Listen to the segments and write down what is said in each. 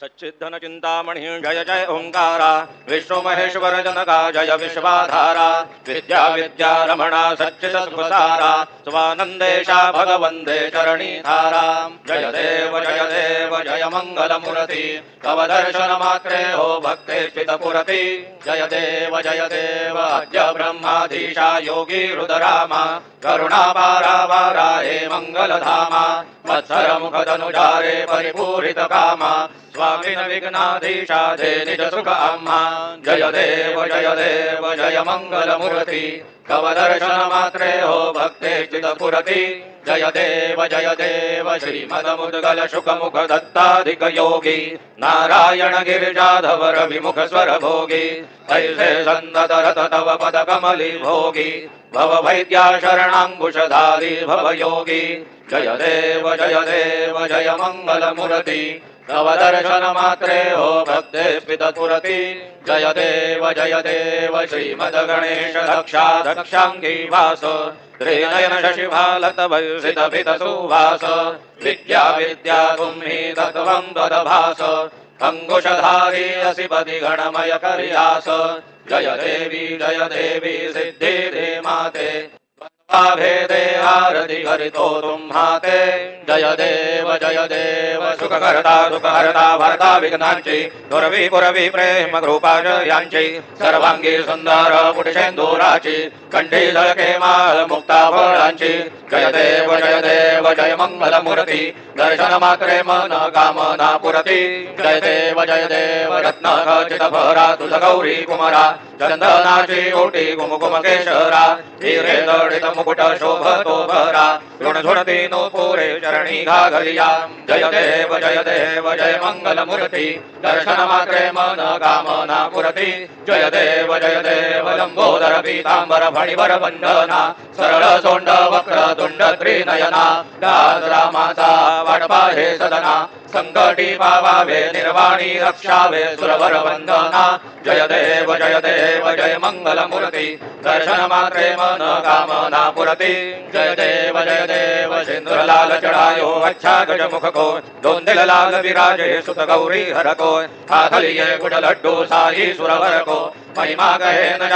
सच्चिद्धन चिंतामणि जय जय ओंकारा विष्णु महेश्वर जनका जय विश्वाधारा विद्या विद्या रमणा सच्चिद सुखसारा स्वानंदेशा भगवंदे चरणी धारा जय देव जय मंगल मूर्ति तव दर्शन मात्रे हो भक्ते स्थित पुरति जय देव अद्य ब्रह्माधीशा योगी रुद्रामा करुणा पारा हे मंगल धामा मत्सर मुखदनुजारे परिपूरित कामा स्वामी विघ्नाधीशा दे निज सुख आम्हा जय देव जय मंगल मूर्ति तव दर्शन मात्रे हो भक्ते स्थित पुरति जय देव श्रीमदमुद्गल शुक मुख दत्ताधिक योगी नारायण गिरिजाधवर विमुख स्वर भोगी ऐसे संदत रत तव पद कमली भोगी भव वैद्या शरणांकुशधारी भव योगी जय देव जय मंगल मूर्ति तव दर्शन मात्रे हो भक्ते स्मित पुरति जय देव श्रीमद गणेश दक्षा दक्षांगी वास त्रिनयन शशिभालत भूषित भित सुवास विद्या विद्या तुम्हि तत्त्वं तदभास अंकुशधारी असिपति गणमय करियास जय देवी सिद्धि दे माते भेदे आरति हरितो तुम्हाते जय देव सुखकर्ता दुःखहर्ता भर्ता विघ्नांची पुरवी प्रेम कृपाश यांची सर्वांगी सुंदर पुटिशेंदुराची कंठी झळके माळ मुक्ता फळांची जय देव जय मंगल मूर्ति दर्शन मात्रे मन कामना पुरती जय देव रत्न खचित भरा तुझ गौरी कुमारा चंदनाची ओटी कुमकुम केशरा हिरे दडित मुकुट शोभतो भरा ऋण झुणती नूपुरे चरणी घाघरिया जय देव जय मंगल मूर्ति दर्शन मात्रे मन कामना पुरती जय देव लंबोदर पीतांबर फणिवर वंदना सरळ सोंड वक्र तुंड त्रिनयना रामाचा वाटपा हे सदना संकटी पावावे निर्वाणी रक्षावे सुरवर वंदना जय देव जय मंगल मूर्ति दर्शन मात्रे मन कामना पुरति जय देव सिंदूर लाल चढ़ायो अच्छा गज मुख को दोन दिल लाल विराजे सुत गौरी हर को हाथ लिए कुट लड्डू साई सुरवर को महिमा कहे न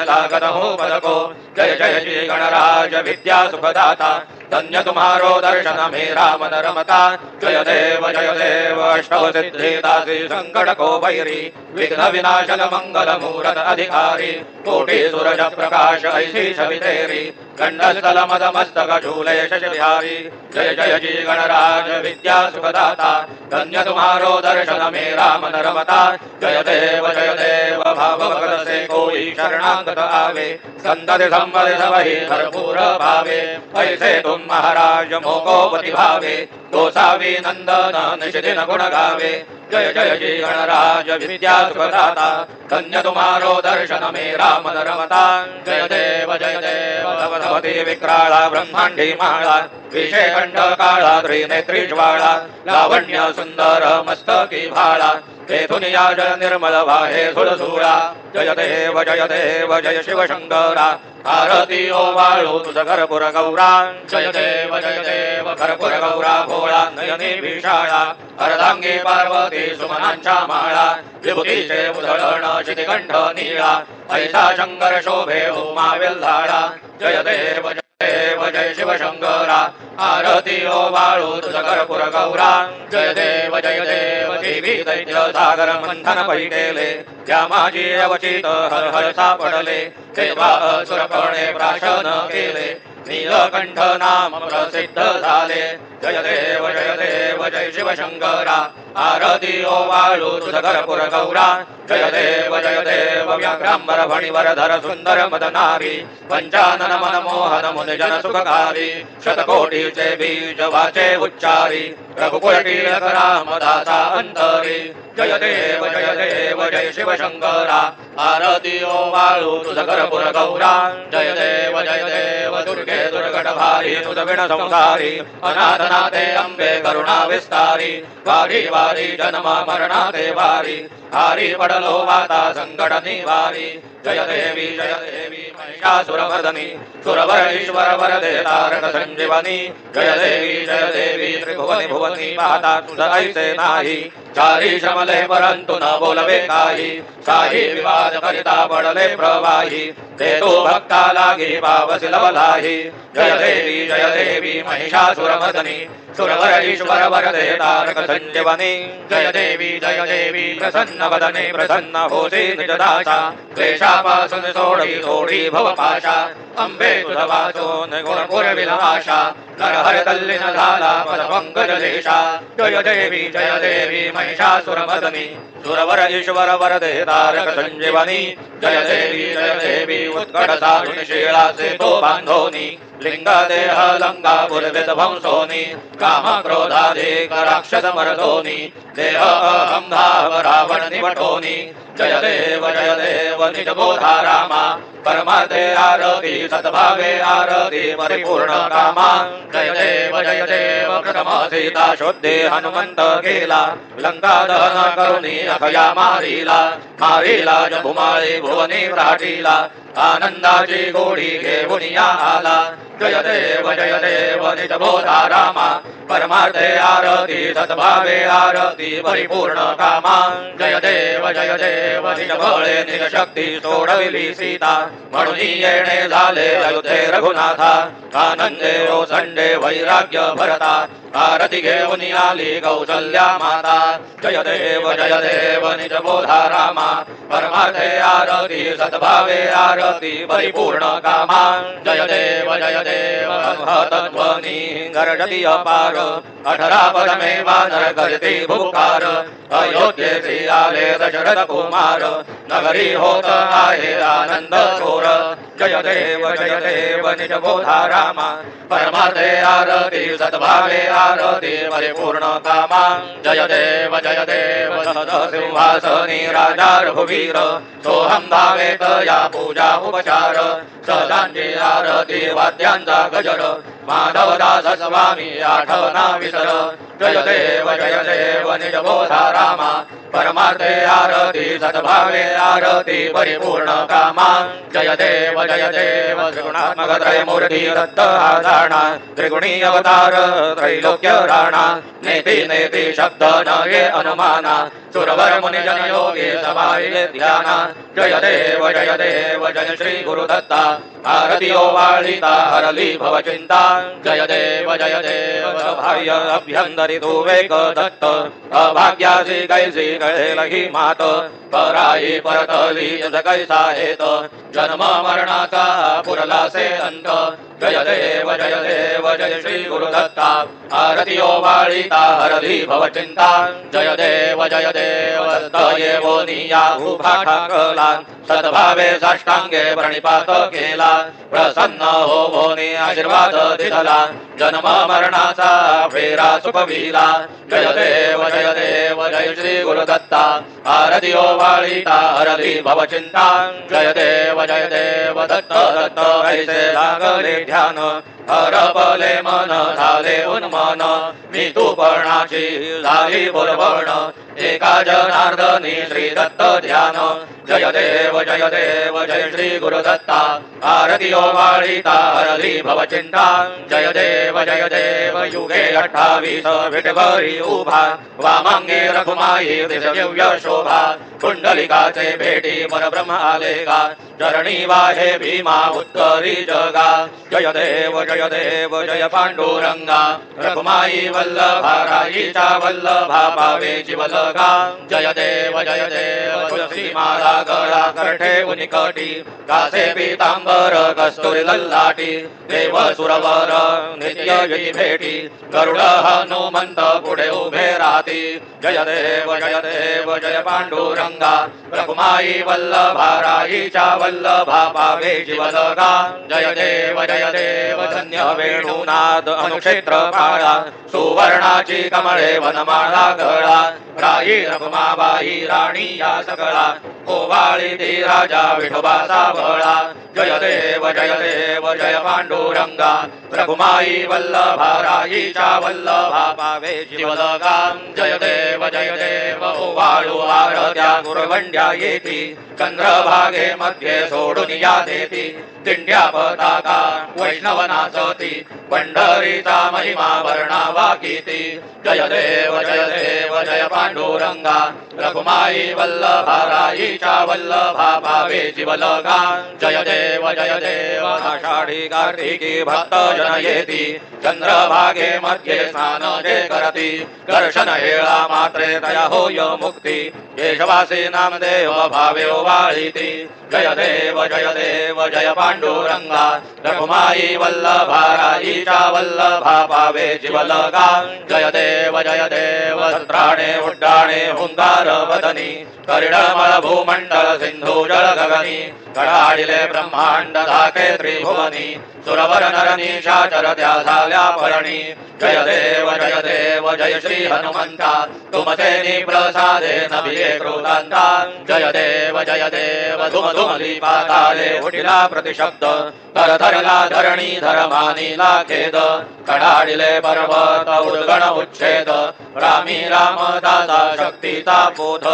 लागत हो पद को जय श्री गणराज विद्या सुखदाता धन्य तुम्हारो दर्शन मेरा मन रमता जय देव अष्टौ सिद्धि दासी संकट को भैरी विघ्न विनाशन मंगल मूरत अधिकारी कोटि सूरज प्रकाश ऐसी छवि तेरी गंडस्थल मद मस्तक झूले शश बिहारी जय जी गणराज विद्या सुखदाता धन्य तुम्हारो दर्शन मेरा मन रमता जय देव भाव भगत से कोई शरणागत आवे संतत संवद वही भरपूर भावे ऐसे तुम महाराज मोको पति भावे गोसावी नंदन निशिदिन गुण गावे जय जी गणराज विद्या सुखदाता धन्य तुम्हारो दर्शन मेरा मन रमता जय देव भगवती विक्राला ब्रह्मांडी माळा विषय कंठ काळा त्रिनेत्री ज्वाळा लावण्य सुंदर मस्तकी भाळा तेथुनिया जल निर्मल वाहे सुरसुरा जय देव जय शिव शंकरा आरती ओ वाळू तुझ घरपुर गौरा जय देव घरपुर गौरा भोळा नयनी विशाळा अर्धांगी पार्वती सुमनांच्या माळा विभूतीचे उधळण शितिकंठ नीळा ऐसा शंकर शोभे उमावेल धाडा जय देव जय शिव शंकरा आरती ओ वाळू तुझ घरपुर गौरा जय देव देवी दैत्य सागर मंथन पैकेले त्या माझी अवचित हर हर सापडले देवा असुरपणे प्राशन केले नीलकंठ नाम प्रसिद्ध झाले जय देव जय शिव शंकरा आरती ओ वाळू तुझ घरपुर गौरा जय देव व्याघ्रांबर फणिवर धर सुंदर मदनारी पंचानन मन मोहन मुनि जन सुखकारी शतकोटीचे बीज वाचे उच्चारी रघुकुल टिळक रामदासा अंतरी जय देव जय शिव शंकरा आरती ओ वाळू तुझ घरपुर गौरा जय देव दुर्गे दुर्गट भारी तुझ विण संसारी अनाथनाथे अंबे करुणा विस्तारी वारी वारी जन्म मरणाते वारी हारी पडलो वाता संकट निवारी जय देवी महिषासुरमर्दनी सुरवर ईश्वर वरदे तारक संजीवनी जय देवी त्रिभुवनी भुवनी माता तुझ ऐसे नाही चारी श्रमले परंतु न बोलवे काही काही विवाद करिता पडले प्रवाही ते तो भक्ता लागी पावसी लवलाही जय देवी महिषासुरमर्दनी सुरवर ईश्वर वरदे तारक संजीवनी जय देवी प्रसन्न वदने प्रसन्न होसी निजदासा क्लेशापासून सोडी भवपाशा अंबे तुझ वाचून गुण पुरविलाशा नरहर तल्लीन झाला पदपंकज देशा जय देवी महिषासुरमर्दनी सुरवर ईश्वर वरदे तारक संजीवनी जय देवी उत्कट साधुन शीळाचे तो बांधोनी लिंग देह लंगा पूर्वित भंसोनी काम क्रोधाधिक राक्षस मर्दोनी देह अहं धाव रावण निवटोनी जय देव निज बोधा रामा परमार्थे आरती सद्भावे आरती परिपूर्ण कामा जय देव प्रथम सीता शोधे हनुमंत गेला लंका दहन करुणी अखया मारीला जभुमाळी भुवनी राटीला आनंदाची गोडी घेऊन या आला जय देव निज बोधा रामा परमार्थे आरती सद्भावे आरती परिपूर्ण कामा जय देव निज बळे निज शक्ती सोडविली सीता म्हणून येणे झाले अयोध्ये रघुनाथा आनंदे ओसंडे वैराग्य भरता आरती घेऊन आली कौसल्या माता जय देव निज बोधा रामा परमार्थे आरती सद्भावे आरती परिपूर्ण कामा जय देव तत्वनी गर्जती अपार 18 पदमे वानर करती भूकार अयोध्येसी आले दशरथ कुमार नगरी होत आहे आनंद चोर जय देव निज बोधा रामा परमार्थे आरती सद्भावे आरती परिपूर्ण कामा जय देव सिंहासनी राजा रघुवीर सोहम धावेत या पूजा उपचार सदांची आरती वाद्यांचा गजर माधवदास स्वामी आठवना विसर जय देव निज बोधा रामा परमार्थे आरती सद्भावे आरती परिपूर्ण कामा जय देव त्रिगुणात्मक त्रयमूर्ती दत्त आधारणा त्रिगुणी अवतार त्रैलोक्य राणा नेति शब्द न ये अनुमाना सुरवर मुनि जन योगी समाये ध्याना जय देव जय श्री गुरुदत्ता आरती ओवाळिता हरली भवचिंता जय देव बाह्य अभ्यंतरी तू वेग दत्त अभाग्यासी कैसी कळेलही मात पराई परतली जस कैसा हेत जन्म मरणाचा पुरला से अंत जय देव जय श्री गुरुदत्ता आरती ओवाळिता हरली भवचिंता जय देव तयेवो निया उभा ठाकला सद्भावे साष्टांगे प्रणिपात केला प्रसन्न हो भोनी आशीर्वाद दिला जन्म मरणाचा फेरा सुखविला जय देव जय श्री गुरुदत्ता आरती ओवाळिता हरली भवचिंता जय देव दत्त ऐसे लागले ध्यान हरपले मन झाले उन्मन मी तू पर्णाची झाली बोलवण एका जनार्दनी श्री दत्त ध्यान जय देव जय श्री गुरुदत्ता आरती ओवाळिता हरली भवचिंता जय देव युगे 28 विठभरी उभा वामांगी रघुमाई दिव्य शोभा कुंडलिकाचे भेटी परब्रह्म आलेगा चरणी वाहे भीमा उत्तरी जगा जय देव जय पांडुरंगा रघुमाई वल्लभा राईचा वल्लभा पावे जीवलगा जय देव तुलसी माला गळा करठे उनिकटी कासे पीतांबर कस्तुरी लल्लाटी देव सुरवर नित्य यी भेटी गरुड हनुमंत पुढे उभे राहती जय देव जय पांडुरंगा रघुमाई वल्लभा राईचा वल्लभा पावे जीवलगा जय देव धन्य वेणुनाद अनुक्षेत्र काळा सुवर्णाची कमळे वनमाळा गळा राई रघुमाबाई राणी या सगळा ओवाळी ती राजा विठोबा सावळा जय देव जय पांडुरंगा रघुमाई वल्लभा रायीच्या वल्लभा पावे जीवलगाम जय देव ओवाळू आरत्या गुरवंड्या येती चंद्रभागे मध्ये सोडून या देती दिंड्या पताका वैष्णव नाचती पंढरीचा महिमा वर्णावा कीती जय देव जय पांडुरंगा रघुमाई वल्लभा रायीच्या वल्लभा पावे जीवलगा जय देव आषाढी कार्तिकी भक्त जन येती चंद्रभागे मध्ये स्नान जे करती दर्शन हेळा मात्रे तया होय मुक्ती केशवासी नामदेव भावे ओवाळीती जय देव जय पांडुरंगा रघुमाई वल्लभा रायीच्या वल्लभा पावे जीवलगा जय देव सत्राणे उड्डाणे हुंकार वदनी करिडमळ भूमंडल सिंधू जळ गगनी कडाडिले ब्रह्मांड धाके त्रिभुवनी सुरवर नर निशाचर त्या झाल्या परणी जय देव जय श्री हनुमंता तुमचे प्रसादे नभिये क्रोधांता जय देव धुम धुमली पाताले उठिला प्रतिशब्द धरला धरणी धरमानीला खेद कडाडिले पर्वत उद्गण उच्छेद रामी रामदासा शक्तीचा बोध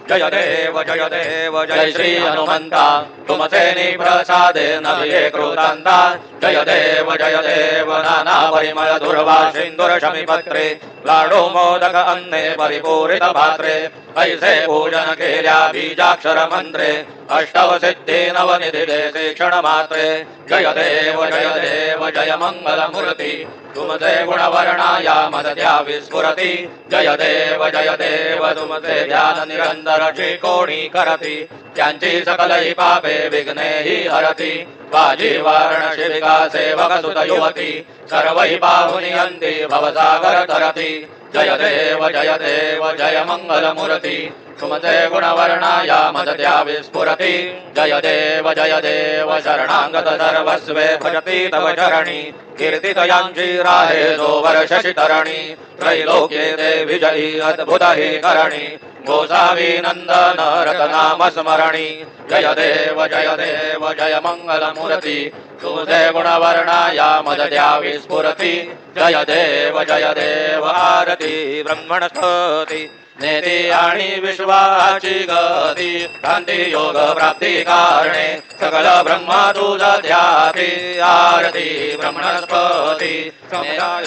जय देव जय श्री हनुमंता तुमचे प्रसादे नभिये क्रोधांता जय देव नाना परिमळ दुर्वा सिंदूर शमीपत्रे लाडू मोदक अन्ने परिपूरित भात्रे ऐसे पूजन केल्या बीजाक्षर मंत्रे अष्टव सिद्धी नवनिधि देसे क्षण मात्रे जय देव जय मंगल मूर्ती तुमचे गुणवर्णाया मदत्या विस्फुरती जय देव तुमचे ध्यान निरंतर कोणी करती त्यांची सकलही पापे विघ्ने ही हरती वाजी वारणशी विकासे भगसुत युवती सर्वही पाहुनी अंती भवसागर तरती जय देव जय मंगल मूर्ती तुमचे गुणवर्णाया मदत्या विस्फुरती जय देव शरणागत सर्वस्वे भजती तव चरणी कीर्तितयांची राहे जो वर्षशि तरणी त्रैलोक्ये ते विजयी अद्भुत ही करणी गोसावी नंदन रतनाम स्मरणी जय देव जय मंगल मूर्ती तुमचे गुणवर्णाया मदत्या विस्फुरती जय देव आरती ब्रह्मणस्पती नेती आणि विश्वाची गती भ्रांती योग प्राप्ती कारणे सकल ब्रह्म तुझ ध्याती आरती ब्रह्मणस्पती समुदाय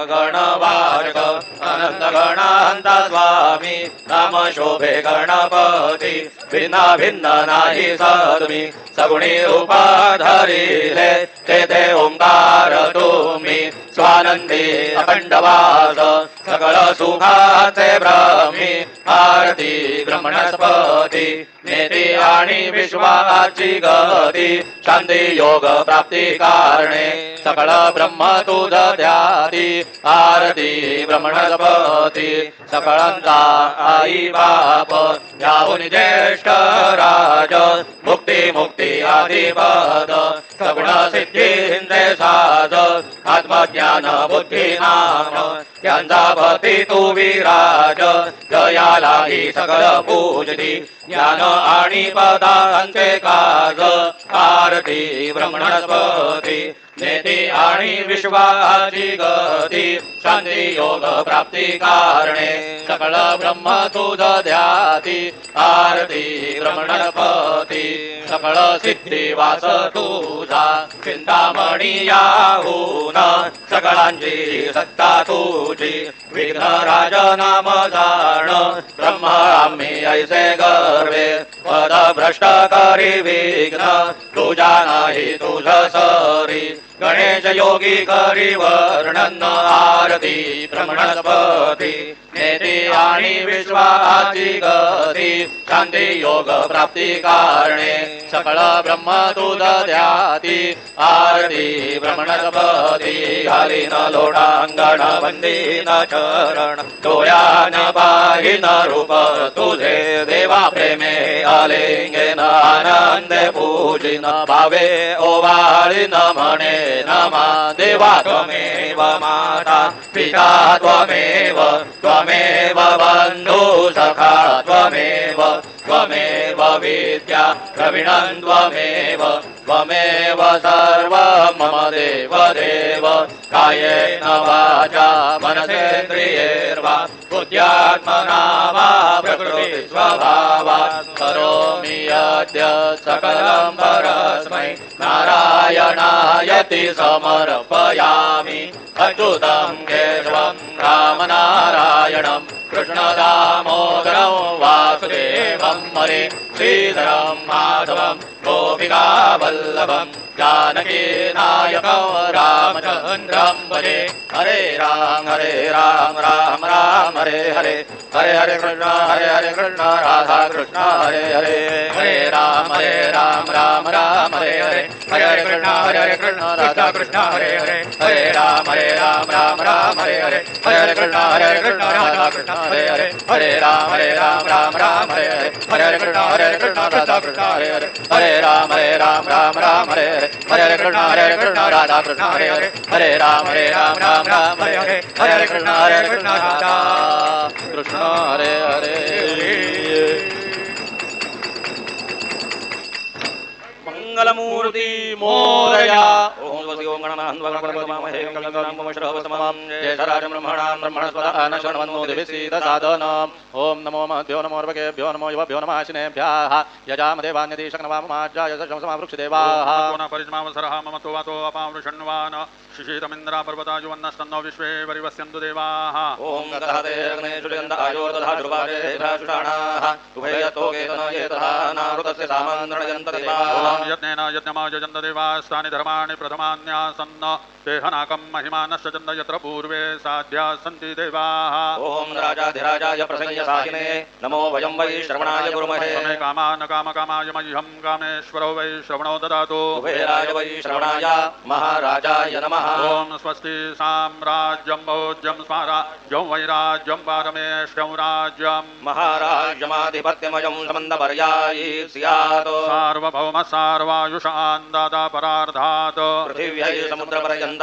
गणवाचक अनंत गणांता स्वामी नाम शोभे गणपती भिन्ना भिन्न नाही सदमी सगुणी रूपा धरिले तेथे ओंकार तुम्ही स्वानंदी अखंडवास सकळ सुखाचे ब्रह्मी आरती ब्रह्मणस्पती नेती आणि विश्वाची गती शांती योग प्राप्ती कारणे सकळ ब्रह्म तुझ ध्याती आरती ब्रह्मणस्पती सकळांचा आई बाप याहून ज्येष्ठ राज मुक्ती आदिपद सगुण सिद्धींचे साज आत्मज्ञान बुद्धी नाम त्यांचा भक्ती तू विराज जयालाही सकळ पूजती ज्ञान आणि पदांचे काज आरती ब्रह्मणस्पती नेती आणि विश्वाची गती शांती योग प्राप्ती कारणे सकळ ब्रह्म तुझ ध्याती आरती ब्रह्मणस्पती सकळ सिद्धी वास तुझा चिंतामणी याहून सकळांची सत्ता तुझी विघ्न राज नाम जाण ब्रह्म आम्ही ऐसे गर्वे पद भ्रष्ट करी विघ्न तुझा नाही तुझ सरी गणेश योगी करी वर्णन आरती ब्रह्मणस्पती नेती आणि विश्वाची गती शांती योग प्राप्ती कारणे सकळ ब्रह्म तुझ ध्याती आरती ब्रह्मणस्पती हरिन लोटांगण वंदीन चरण डोळ्यान पाहिन रूप तुझे देवा प्रेमे आलिंगेन आनंदे पूजिन भावे ओवाळीन म्हणे ते नमः देवा त्वमेव माता पिता त्वमेव त्वमेव बन्धु सखा त्वमेव त्वमेव विद्या द्रविणं त्वमेव त्वमेव सर्वं मम देव देव कायेन वाचा मनसेन्द्रियैर्वा बुद्ध्यात्मना वा प्रकृतिस्वभावात् करोमि यद्य सकलं परस्मै नारायणायति समर्पयामि अच्युतं केशवं रामनारायणं कृष्णदामोदरं वासुदेवं हरे श्रीधरं माधवं गोपिकावल्लभं जानकीनायकं रामचन्द्रं भजे हरे राम राम राम हरे हरे हरे हरे कृष्ण राधा कृष्ण हरे हरे हरे राम राम राम हरे हरे हरे हरे कृष्ण राधा कृष्ण हरे हरे हरे राम राम हरे हरे हरे हरे कृष्ण राधा कृष्ण हरे हरे हरे राम राम हरे हरे हरे हरे कृष्ण राधा कृष्ण हरे हरे हरे राम राम हरे हरे हरे हरे कृष्ण राधा कृष्ण हरे हरे हरे राम राम हरे हरे हरे हरे कृष्ण राधा कृष्ण हरे हरे मंगलमूर्ति मोरया ओम स्वस्ति ओम गणनान् वगणपतिमहे मंगलम् श्रवतमं जयसराजं ब्रह्मणां ब्रह्मणस्पदाः शरणवन्नो दिविसीदसादनम् ओम नमो महद्भ्यो नमो अर्वकेभ्यो नमो युवभ्यो नमः शिनेभ्यः यजामदेवान्यदीशकनवाममाज्या यशंसमावृक्षदेवाः परिजमावसरः मम तो वातो अपावृषण्वान् शिशीतमिन्द्रा पर्वता युवन्नस्तन्नो विश्वे परिवस्यन्तु देवाः ओम गतहते अग्ने सुजन्तायोर्दधा शुभारेधाशुषाणाः उभयतो केतनयेतः नारुतस्य सामान्द्रणयन्त देवाः ओम यज्ञेन यज्ञमायजन्त देवास्तानि धर्माणि प्रथमान्यासन्न तेहनाकं महिमानश्च चन्द यत्र पूर्वे साध्या सन्ति देवाः ओम राजाधिराजाय प्रसंयसाहिने नमो वयं वै श्रवणाय गुरुमहे समे कामान कामकामाय मह्यं कामेश्वरो वै श्रवणो ददातु कुबेराय वै श्रवणाय महाराजाय नमः ओम स्वस्ति साम्राज्यं भोज्यं स्वाराज्यं वैराज्यं पारमेष्ठ्यं राज्यं महाराज्यमाधिपत्यमयं समन्दपर्यायी स्यात् सार्वभौम सार्वायुषान् दाता परार्धात् पृथिव्यै समुद्रपर्यन्ताय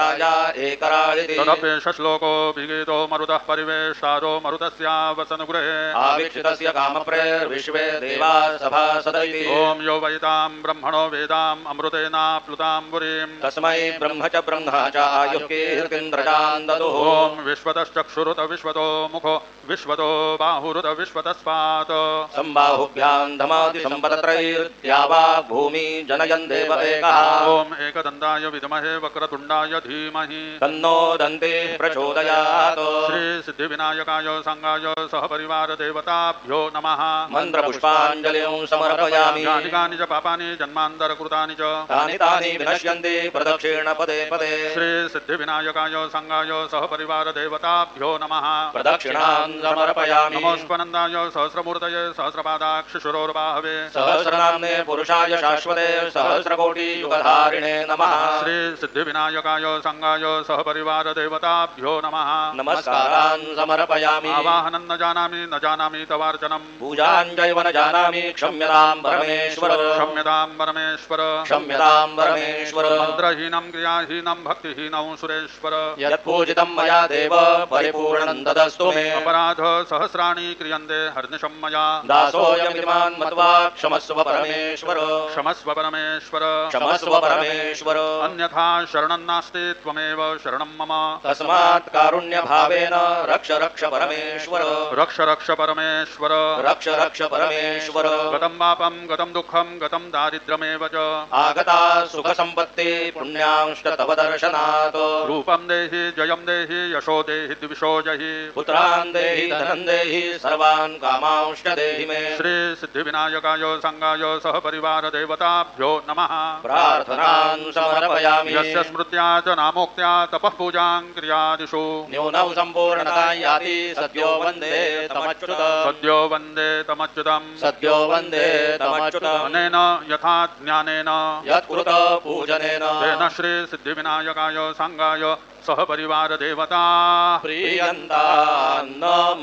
एकराळिति तदपेश श्लोको विगीतो मरुतः परिवेष्टादो मरुतस्यावसनगृहे आवीक्षितस्य कामप्रेर्विश्वे देवा सभासदैति ओम यो वैतां ब्रह्मणो वेदाम् अमृतेनाप्लुतां पुरीं तस्मै ब्रह्म च ब्रह्म च आयुः कीर्तिन्द्रजान् ददुः ओम विश्वतश्चक्षुरुत विश्वतो मुखो विश्वतो बाहुरुत विश्वतस्पात् सम्बाहुभ्यां धमादिसम्पदत्रैर्द्यावा भूमि जनयन् देव एकः ओम एकदन्ताय विद्महे वक्रतुण्डाय धीमहि तन्नो दन्ते प्रचोदयात् श्री सिद्धिविनायकाय संगाय सहपरिवार देवताभ्यो नमः मन्त्रपुष्पाञ्जलिं समर्पयामि यानि कानि च पापानि जन्मान्तरकृतानि च तानि तानि विनश्यन्ति प्रदक्षिण पदे पदे श्री सिद्धिविनायकाय संगाय सहपरिवार देवताभ्यो नमः प्रदक्षिणां समर्पयामि नमोऽस्पनन्दाय सहस्रमूर्तये सहस्रपादाक्षिशुरोर्बाहवे सहस्रनाम्ने पुरुषाय शाश्वते सहस्रकोटियुगधारिणे नमः श्री सिद्धिविनायकाय संगाय सहपरिवार देवताभ्यो नमः नमस्कारान् समर्पयामि आवाहनं न जानामि तवार्चनं पूजाञ्जैव न जानामि क्षम्यतां परमेश्वर क्षम्यतां परमेश्वर क्षम्यतां परमेश्वर मन्त्रहीनं क्रियाहीनं भक्तिहीनं सुरेश्वर यत्पूजितं मया देव परिपूर्णं ददस्तु मे अपराध सहस्राणि क्रियन्ते हर्निशं मया दासोऽयमिमान् मत्वा क्षमस्व परमेश्वर क्षमस्व परमेश्वर क्षमस्व परमेश्वर अन्यथा शरणं नास्ति त्वमेव शरणं मम तस्मात् कारुण्यभावेन रक्ष रक्ष परमेश्वर रक्ष रक्ष परमेश्वर रक्ष रक्ष परमेश्वर गतं पापं गतं दुःखं गतं दारिद्र्यमेव च आगता सुखसम्पत्ति पुण्यांश्च तव दर्शनात् रूपं देहि जयं देहि यशो देहि द्विषो जहि पुत्रान् देहि धनं देहि सर्वान् कामांश्च देहि मे श्री सिद्धिविनायकाय संगाय सहपरिवार देवताभ्यो नमः प्रार्थनान् समर्पयामि यस्य स्मृत्या च नामोक्त्या तपः पूजां क्रियादिषु न्यूनौ सम्पूर्णता याति सद्यो वन्दे तमच्युत सद्यो वन्दे तमच्युतं सद्यो वन्दे तमच्युत अनेन यथा ज्ञानेन यत्कृत पूजनेन तेन श्री सिद्धिविनायकाय संगाय सहपरिवार देवता प्रीयन्तान् मम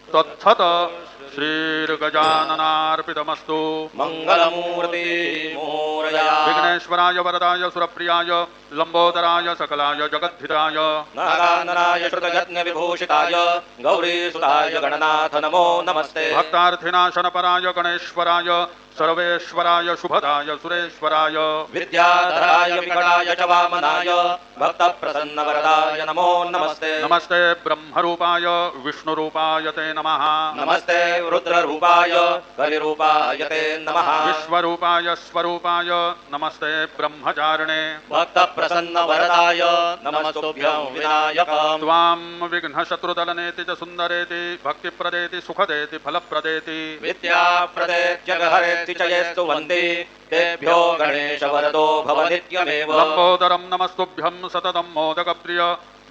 तत्सत श्रीर्गजाननार्पितमस्तु मंगलमूर्ती मोरया विघ्नेश्वराय वरदाय सुरप्रियाय लंबोदराय सकलाय जगद्धिताय नागाननाय श्रुतयज्ञ विभूषिताय गौरीसुताय गणनाथ नमो नमस्ते भक्तार्थिनाशनपराय गणेश्वराय सर्वेश्वराय शुभदाय सुरेश्वराय विद्याधराय विकटाय च वामनाय भक्तप्रसन्नवरदाय नमो नमस्ते नमस्ते ब्रह्मरूपाय विष्णुरूपाय ते नमः नमस्ते रुद्ररूपाय कलिरूपाय ते नमः विश्वरूपाय स्वरूपाय नमस्ते ब्रह्मचारिणे भक्तप्रसन्नवरदाय नमस्तुभ्यं विनायक त्वां विघ्नशत्रुदलनेति च सुन्दरेति भक्तिप्रदेति सुखदेति फलप्रदेति विद्याप्रदेत्य गहरेति च येस्तु वन्ति तेभ्यो गणेशवरदो भव नित्यमेव लम्बोदरं नमस्तुभ्यं सततं मोदकप्रिय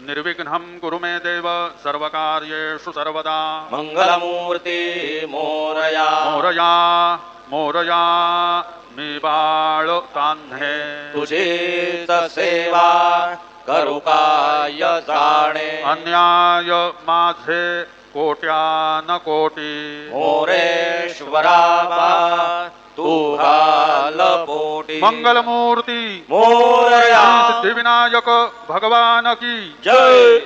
निर्विघ्नं कुरु मे देव सर्वकार्येषु सर्वदा मंगलमूर्ती मोरया मोरया मोरया मी बाळ तान्हे तुझीच सेवा करू काय जाणे अन्याय माझे कोट्यान कोटी मोरेश्वरावा तू घाल पोटी मंगलमूर्ती मोरया सिद्धिविनायक भगवान की जय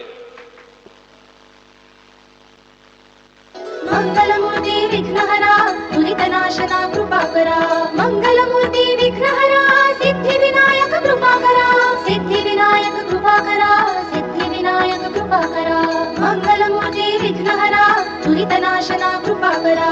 मंगलमूर्ती विघ्नहरा दुरितनाशना कृपाकरा मंगलमूर्ती विघ्नहरा सिद्धिविनायक कृपाकरा सिद्धिविनायक कृपाकरा सिद्धिविनायक कृपाकरा मंगलमूर्ती विघ्नहरा दुरितनाशना कृपाकरा